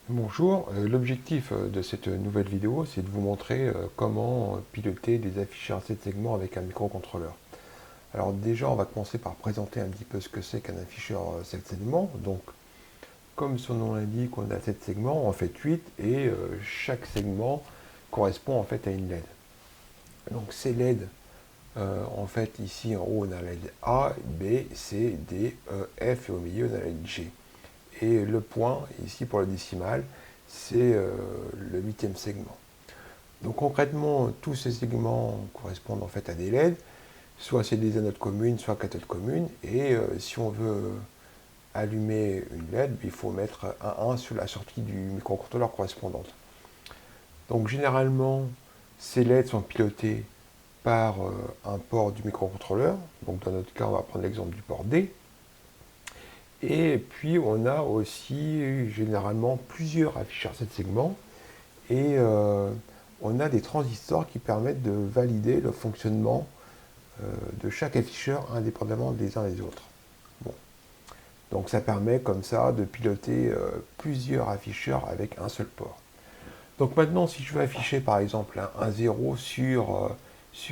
Bonjour, l'objectif de cette nouvelle vidéo, c'est de vous montrer comment piloter des afficheurs 7 segments avec un microcontrôleur. Alors déjà, on va commencer par présenter un petit peu ce que c'est qu'un afficheur 7 segments. Donc, comme son nom l'indique, on a 7 segments, on en fait 8, et chaque segment correspond en fait à une LED. Donc ces LED, en fait, ici en haut, on a la LED A, B, C, D, E, F, et au milieu, on a la LED G. Et le point, ici pour le décimal, c'est le huitième segment. Donc concrètement, tous ces segments correspondent en fait à des LED, soit c'est des anodes communes, soit cathodes communes, et si on veut allumer une LED, il faut mettre un 1 sur la sortie du microcontrôleur correspondante. Donc généralement, ces LED sont pilotés par un port du microcontrôleur, donc dans notre cas, on va prendre l'exemple du port D, et puis on a aussi généralement plusieurs afficheurs 7 segments, et on a des transistors qui permettent de valider le fonctionnement de chaque afficheur indépendamment des uns des autres. Bon. Donc ça permet comme ça de piloter plusieurs afficheurs avec un seul port. Donc maintenant, si je veux afficher par exemple un 0 sur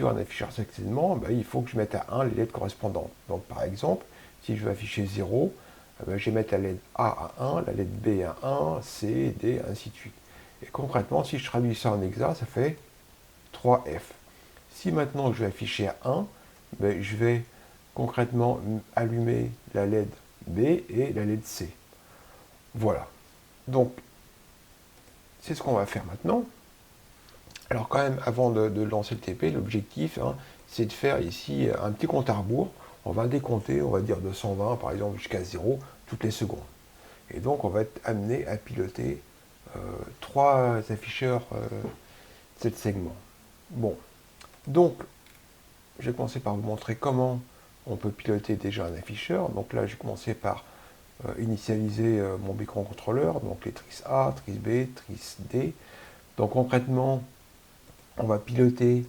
un afficheur 7 segments, ben, il faut que je mette à 1 les lettres correspondantes. Donc par exemple, si je veux afficher 0, ben, je vais mettre la lettre A à 1, la lettre B à 1, C, D, ainsi de suite. Et concrètement, si je traduis ça en hexa, ça fait 3F. Si maintenant je vais afficher à 1, ben, je vais concrètement allumer la LED B et la LED C. Voilà. Donc, c'est ce qu'on va faire maintenant. Alors quand même, avant de lancer le TP, l'objectif, hein, c'est de faire ici un petit compte à rebours. On va décompter, on va dire de 120 par exemple jusqu'à 0 toutes les secondes. Et donc on va être amené à piloter trois afficheurs 7 segments. Bon, donc je vais commencer par vous montrer comment on peut piloter déjà un afficheur. Donc là, j'ai commencé par initialiser mon microcontrôleur, donc les trices A, trice B, trice D. Donc concrètement, on va piloter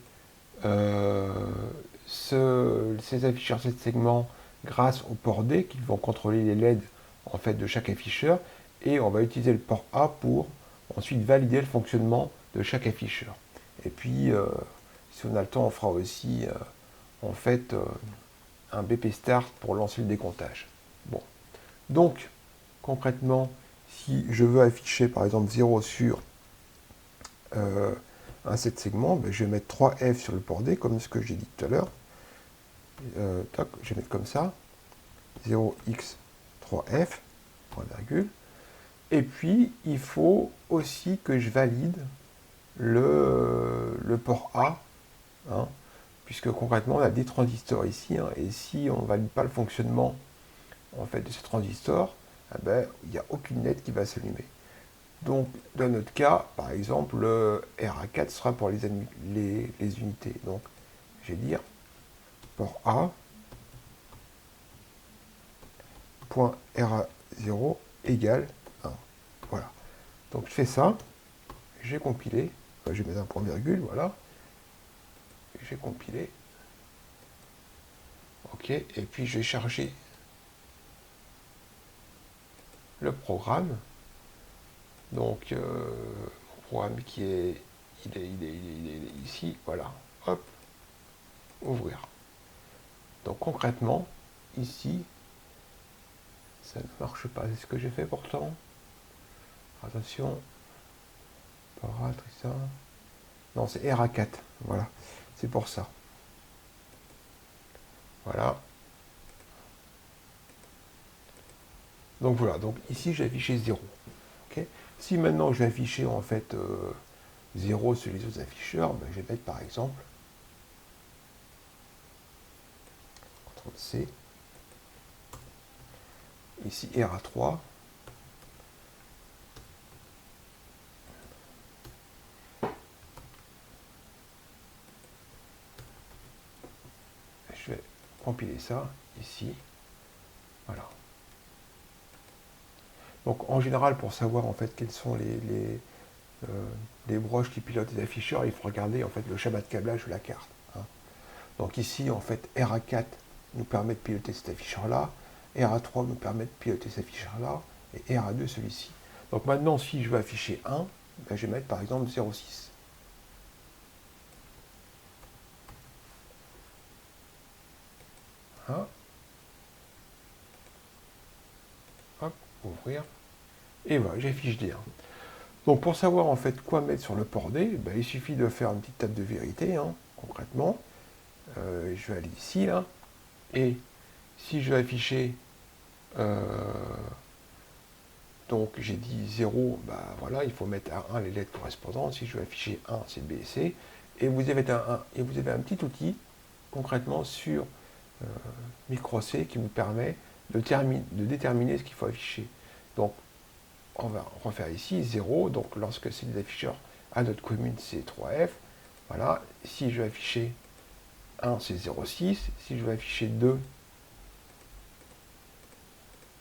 ces afficheurs 7 segments grâce au port D qui vont contrôler les LED en fait de chaque afficheur, et on va utiliser le port A pour ensuite valider le fonctionnement de chaque afficheur. Et puis si on a le temps, on fera aussi en fait un BP start pour lancer le décomptage. Bon. Donc concrètement, si je veux afficher par exemple 0 sur un 7 segments, ben, je vais mettre 3F sur le port D, comme ce que j'ai dit tout à l'heure. Je vais mettre comme ça, 0x3F, point virgule. Et puis, il faut aussi que je valide le port A, hein, puisque concrètement, on a des transistors ici, hein, et si on ne valide pas le fonctionnement en fait, de ces transistors, eh ben, il n'y a aucune LED qui va s'allumer. Donc, dans notre cas, par exemple, le RA4 sera pour les unités. Donc, je vais dire port A, point RA0 égale 1. Voilà. Donc, je fais ça, j'ai compilé, enfin, je vais mettre un point virgule, voilà. J'ai compilé. OK, et puis je vais charger le programme. Donc, mon programme qui est, il est ici, voilà. Hop, ouvrir. Donc concrètement, ici, ça ne marche pas. C'est ce que j'ai fait pourtant. Attention. Ça. Non, c'est RA4. Voilà. C'est pour ça. Voilà. Donc voilà. Donc ici, j'ai affiché 0. Okay. Si maintenant je vais afficher en fait 0 sur les autres afficheurs, ben, je vais mettre par exemple CTRL-C. Ici RA3. Je vais compiler ça ici. Voilà. Donc en général, pour savoir en fait quelles sont les broches qui pilotent les afficheurs, il faut regarder en fait le schéma de câblage de la carte. Hein. Donc ici, en fait, RA4 nous permet de piloter cet afficheur-là, RA3 nous permet de piloter cet afficheur-là, et RA2 celui-ci. Donc maintenant, si je veux afficher 1, ben, je vais mettre par exemple 0,6. Voilà. Hop, ouvrir. Et voilà, j'affiche des 1. Donc pour savoir en fait quoi mettre sur le port D, ben, il suffit de faire une petite table de vérité, hein, concrètement. Je vais aller ici, là, et si je vais afficher, donc j'ai dit 0, bah voilà, il faut mettre à 1 les lettres correspondantes. Si je veux afficher 1, c'est B et C. Et vous avez un petit outil, concrètement, sur micro C qui vous permet de déterminer ce qu'il faut afficher. Donc, on va refaire ici 0, donc lorsque c'est des afficheurs à notre commune, c'est 3F. Voilà, si je veux afficher 1, c'est 0,6. Si je veux afficher 2,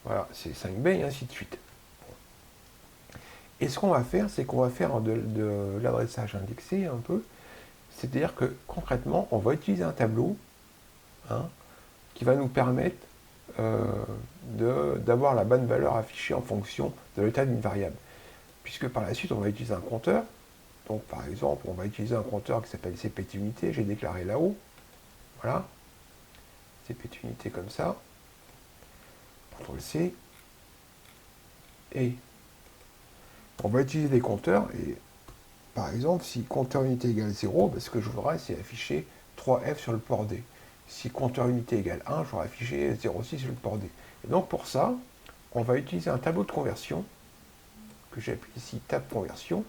voilà, c'est 5B, et ainsi de suite. Et ce qu'on va faire, c'est qu'on va faire de l'adressage indexé un peu. C'est-à-dire que concrètement, on va utiliser un tableau, hein, qui va nous permettre d'avoir la bonne valeur affichée en fonction de l'état d'une variable. Puisque par la suite, on va utiliser un compteur. Donc par exemple, on va utiliser un compteur qui s'appelle cpt_unité, j'ai déclaré là-haut. Voilà. cpt_unité comme ça. CTRL-C. Et on va utiliser des compteurs. Et par exemple, si compteur unité égale 0, ben, ce que je voudrais, c'est afficher 3F sur le port D. Si compteur unité égale 1, je voudrais afficher 0,6 sur le port D. Et donc pour ça, on va utiliser un tableau de conversion, que j'appelle ici tab conversion.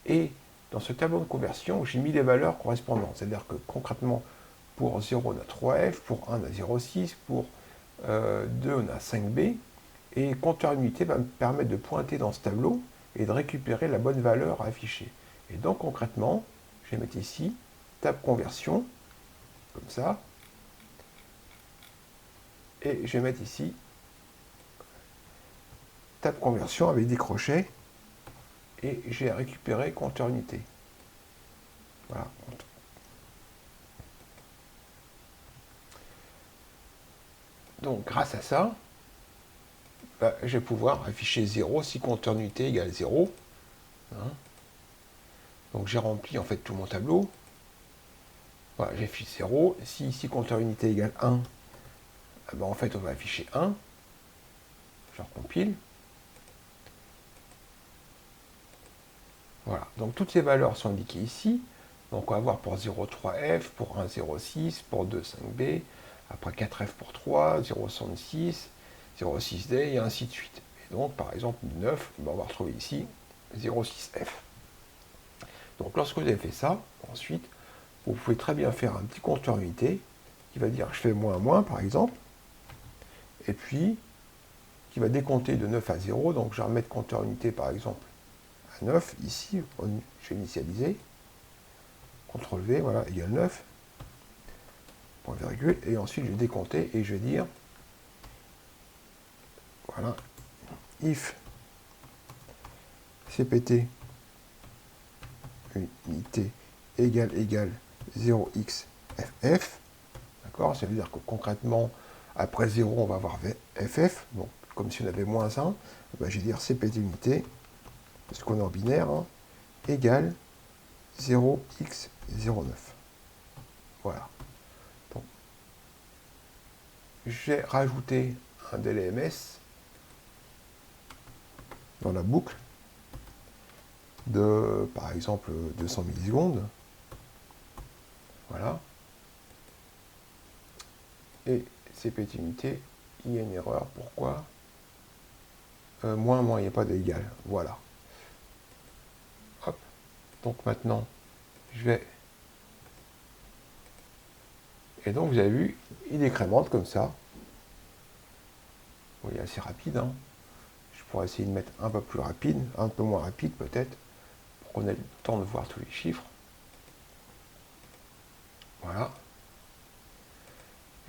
Et dans ce tableau de conversion, j'ai mis les valeurs correspondantes. C'est-à-dire que concrètement, pour 0, on a 3F, pour 1, on a 0,6, pour 2, on a 5B. Et compteur unité va me permettre de pointer dans ce tableau et de récupérer la bonne valeur à afficher. Et donc concrètement, je vais mettre ici tab conversion, comme ça. Et je vais mettre ici tab conversion avec des crochets. Et j'ai récupéré compteur unité. Voilà. Donc grâce à ça, bah, je vais pouvoir afficher 0 si compteur unité égale 0. Hein. Donc j'ai rempli en fait tout mon tableau. Voilà, j'affiche 0. Si ici compteur unité égale 1, bah, en fait on va afficher 1. Je recompile. Voilà, donc toutes ces valeurs sont indiquées ici. Donc on va voir pour 0,3F, pour 1, 0,6, pour 2, 5B, après 4F pour 3, 0,66, 0,6D, et ainsi de suite. Et donc par exemple 9, on va retrouver ici 0,6F. Donc lorsque vous avez fait ça, ensuite, vous pouvez très bien faire un petit compteur unité qui va dire je fais moins moins par exemple, et puis qui va décompter de 9 à 0, donc je vais remettre compteur unité par exemple à 9, ici, je vais initialiser, CTRL V, voilà, égale 9, point virgule, et ensuite je vais décompter et je vais dire, voilà, if cpt unité égale 0xff, d'accord, ça veut dire que concrètement, après 0, on va avoir ff, donc comme si on avait moins 1, ben, je vais dire cpt unité, parce qu'on est en binaire, hein, égale 0x09. Voilà. Donc, j'ai rajouté un délai ms dans la boucle de, par exemple, 200 millisecondes. Voilà. Et cpt unité, il y a une erreur. Pourquoi moins, il n'y a pas d'égal. Voilà. Hop. Donc maintenant, je vais... Et donc, vous avez vu, il décrémente comme ça. Bon, il est assez rapide. Hein. Je pourrais essayer de mettre un peu plus rapide, un peu moins rapide peut-être, pour qu'on ait le temps de voir tous les chiffres. Voilà.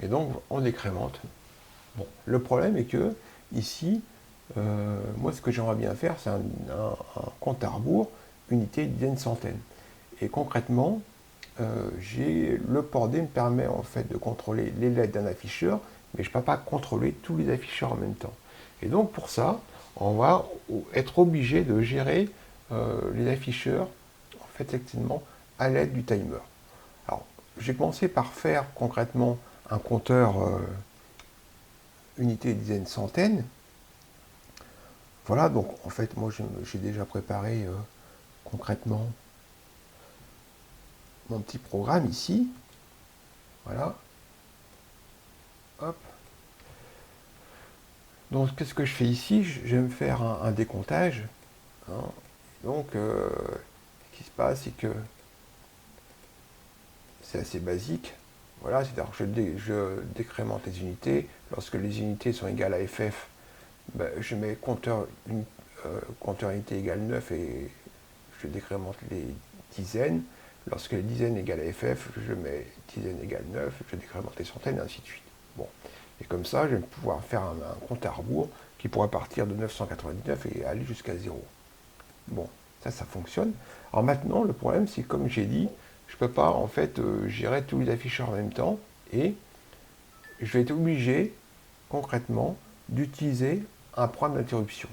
Et donc, on décrémente. Bon, le problème est que, ici, moi, ce que j'aimerais bien faire, c'est un compte à rebours, unité, dizaines, centaines. Et concrètement, le port D me permet en fait de contrôler les lettres d'un afficheur, mais je ne peux pas contrôler tous les afficheurs en même temps. Et donc, pour ça, on va être obligé de gérer les afficheurs, en fait, effectivement, à l'aide du timer. Alors, j'ai commencé par faire concrètement un compteur unité, dizaines, centaines. Voilà, donc en fait, moi j'ai déjà préparé concrètement mon petit programme ici. Voilà. Hop. Donc, qu'est-ce que je fais ici? Je vais me faire un décomptage. Hein. Donc, ce qui se passe, c'est que c'est assez basique. Voilà, c'est-à-dire que je décrémente les unités. Lorsque les unités sont égales à FF, ben, je mets compteur unité égale 9 et je décrémente les dizaines. Lorsque les dizaines égale à FF, je mets dizaines égale 9, je décrémente les centaines, et ainsi de suite. Bon. Et comme ça, je vais pouvoir faire un compte à rebours qui pourrait partir de 999 et aller jusqu'à 0. Bon, ça fonctionne. Alors maintenant, le problème, c'est comme j'ai dit, je ne peux pas en fait gérer tous les afficheurs en même temps et je vais être obligé concrètement d'utiliser un programme d'interruption.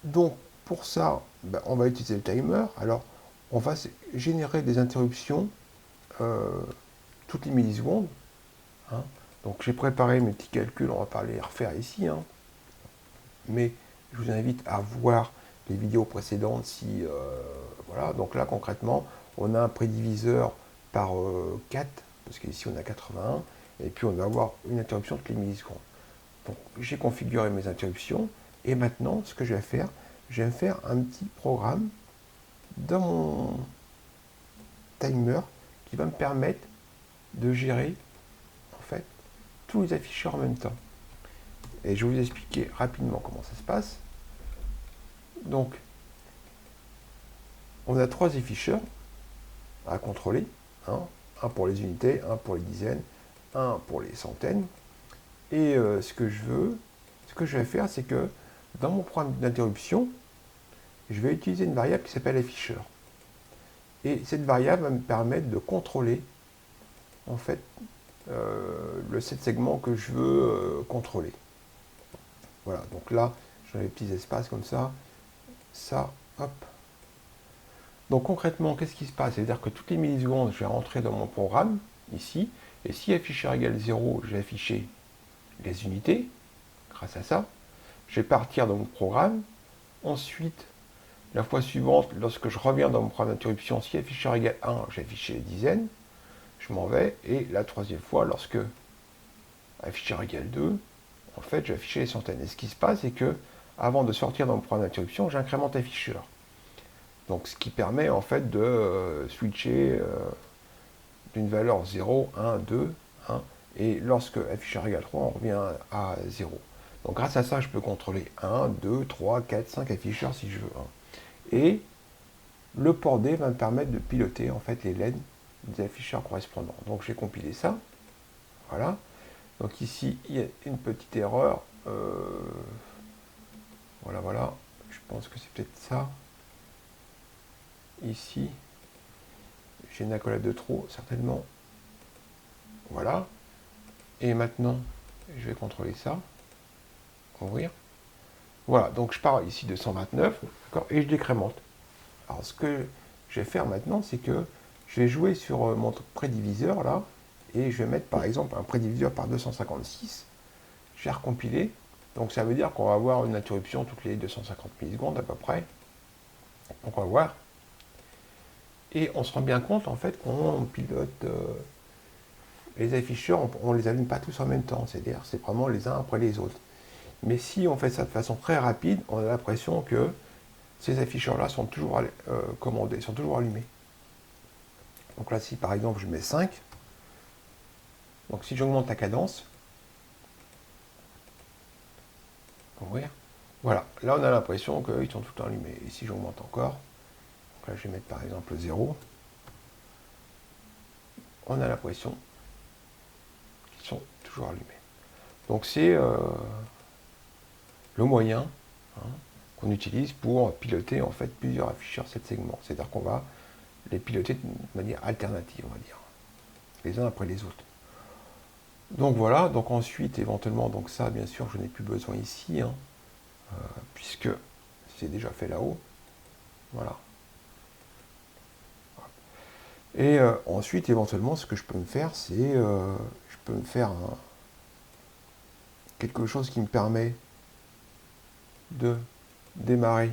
Donc pour ça, ben, on va utiliser le timer. Alors on va générer des interruptions toutes les millisecondes. Hein. Donc j'ai préparé mes petits calculs, on va pas les refaire ici. Hein. Mais je vous invite à voir les vidéos précédentes si voilà. Donc là concrètement, on a un prédiviseur par 4, parce qu'ici on a 81, et puis on va avoir une interruption toutes les millisecondes. Donc j'ai configuré mes interruptions, et maintenant ce que je vais faire un petit programme dans mon timer qui va me permettre de gérer en fait tous les afficheurs en même temps. Et je vais vous expliquer rapidement comment ça se passe. Donc, on a 3 afficheurs à contrôler. Hein. Un pour les unités, un pour les dizaines, un pour les centaines. Et ce que je vais faire, c'est que dans mon programme d'interruption, je vais utiliser une variable qui s'appelle afficheur. Et cette variable va me permettre de contrôler en fait le set segment que je veux contrôler. Voilà, donc là, j'ai des petits espaces comme ça, hop. Donc concrètement, qu'est-ce qui se passe? C'est-à-dire que toutes les millisecondes, je vais rentrer dans mon programme, ici, et si afficheur égale 0, je vais afficher les unités, grâce à ça. Je vais partir dans mon programme. Ensuite, la fois suivante, lorsque je reviens dans mon programme d'interruption, si afficheur égale 1, j'ai affiché les dizaines, je m'en vais, et la troisième fois, lorsque afficheur égale 2, en fait, je vais afficher les centaines. Et ce qui se passe, c'est que, avant de sortir dans mon programme d'interruption, j'incrémente afficheur. Donc, ce qui permet en fait de switcher d'une valeur 0, 1, 2, 1, et lorsque afficheur égale 3, on revient à 0. Donc, grâce à ça, je peux contrôler 1, 2, 3, 4, 5 afficheurs si je veux. Hein. Et le port D va me permettre de piloter en fait les LED des afficheurs correspondants. Donc, j'ai compilé ça. Voilà. Donc, ici, il y a une petite erreur. Voilà. Je pense que c'est peut-être ça. Ici, j'ai une accolade de trop, certainement. Voilà. Et maintenant, je vais contrôler ça. Ouvrir. Voilà, donc je pars ici de 129, et je décrémente. Alors ce que je vais faire maintenant, c'est que je vais jouer sur mon prédiviseur là, et je vais mettre par exemple un prédiviseur par 256. Je vais recompiler. Donc ça veut dire qu'on va avoir une interruption toutes les 250 millisecondes à peu près. Donc on va voir. Et on se rend bien compte en fait qu'on pilote les afficheurs, on ne les allume pas tous en même temps. C'est-à-dire c'est vraiment les uns après les autres. Mais si on fait ça de façon très rapide, on a l'impression que ces afficheurs-là sont toujours commandés, sont toujours allumés. Donc là, si par exemple je mets 5, donc si j'augmente la cadence, ouvrir, voilà, là on a l'impression qu'ils sont tout le temps allumés. Et si j'augmente encore, donc là je vais mettre par exemple 0, on a l'impression qu'ils sont toujours allumés. Donc c'est le moyen hein, qu'on utilise pour piloter en fait plusieurs afficheurs 7 segments. C'est-à-dire qu'on va les piloter de manière alternative, on va dire, les uns après les autres. Donc voilà, donc ensuite éventuellement, donc ça bien sûr je n'ai plus besoin ici, hein. puisque c'est déjà fait là-haut. Voilà. Et ensuite, éventuellement, ce que je peux me faire, c'est je peux me faire quelque chose qui me permet de démarrer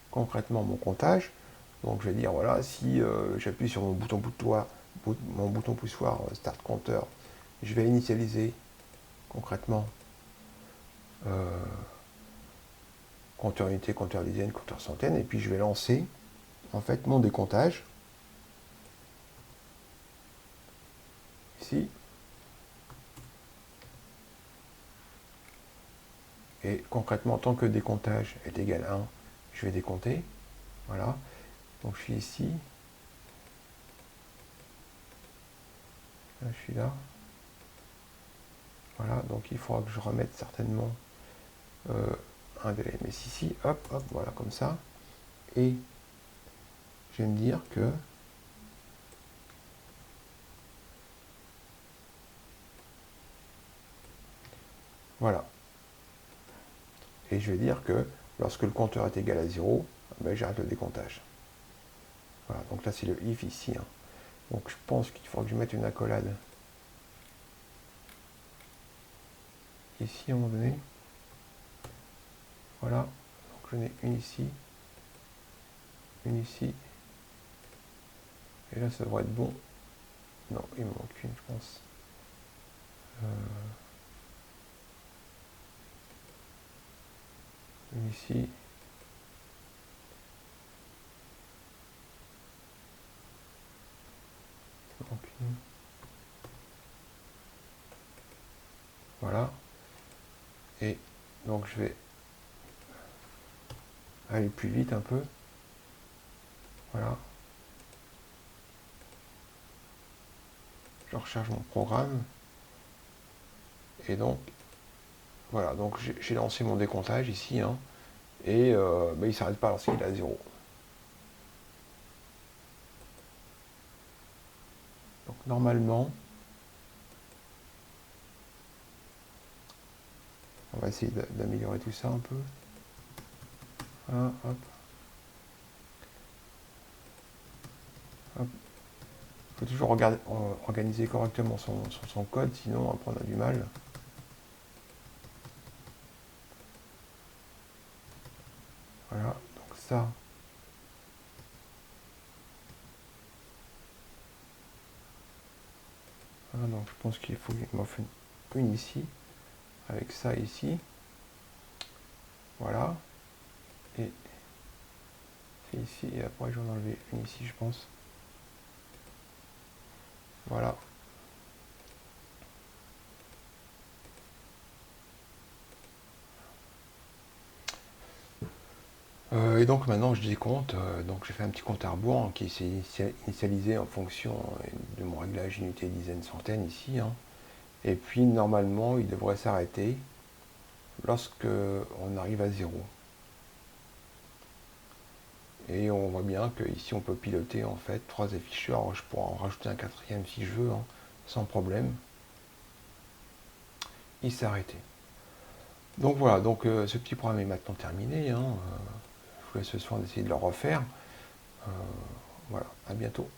concrètement mon comptage. Donc je vais dire, voilà, si j'appuie sur mon bouton poussoir Start Compteur, je vais initialiser concrètement compteur unité, compteur dizaine, compteur centaine, et puis je vais lancer en fait mon décomptage. Ici. Et concrètement, tant que décomptage est égal à 1, je vais décompter. Voilà. Donc je suis ici. Là, je suis là. Voilà. Donc il faudra que je remette certainement un délai. Mais ici, hop, hop, voilà, comme ça. Et je vais me dire que voilà. Et je vais dire que lorsque le compteur est égal à 0, ben, j'arrête le décomptage. Voilà, donc là c'est le if ici. Hein. Donc je pense qu'il faut que je mette une accolade ici à un moment donné. Voilà, donc j'en ai une ici, une ici. Et là ça devrait être bon. Non, il me manque une, je pense. Une ici. Donc une. Voilà. Et donc je vais aller plus vite un peu. Voilà. Je recharge mon programme. Et donc, voilà, donc j'ai lancé mon décomptage ici. Hein, et ben, il ne s'arrête pas lorsqu'il est à 0. Donc normalement, on va essayer d'améliorer tout ça un peu. Voilà, hop. Hop. Il faut toujours organiser correctement son code, sinon après on a du mal. Voilà, donc ça. Voilà, donc je pense qu'il faut qu'il m'en fasse une ici, avec ça ici. Voilà. Et c'est ici, et après je vais en enlever une ici, je pense. Voilà. Et donc maintenant je décompte, donc j'ai fait un petit compte à rebours hein, qui s'est initialisé en fonction de mon réglage unité, dizaine, centaine ici. Hein. Et puis normalement il devrait s'arrêter lorsque on arrive à 0. Et on voit bien qu'ici on peut piloter en fait 3 afficheurs. Alors, je pourrais en rajouter un quatrième si je veux, hein, sans problème. Il s'est arrêté. Donc voilà, donc ce petit programme est maintenant terminé. Hein. Je vous laisse ce soir d'essayer de le refaire. Voilà, à bientôt.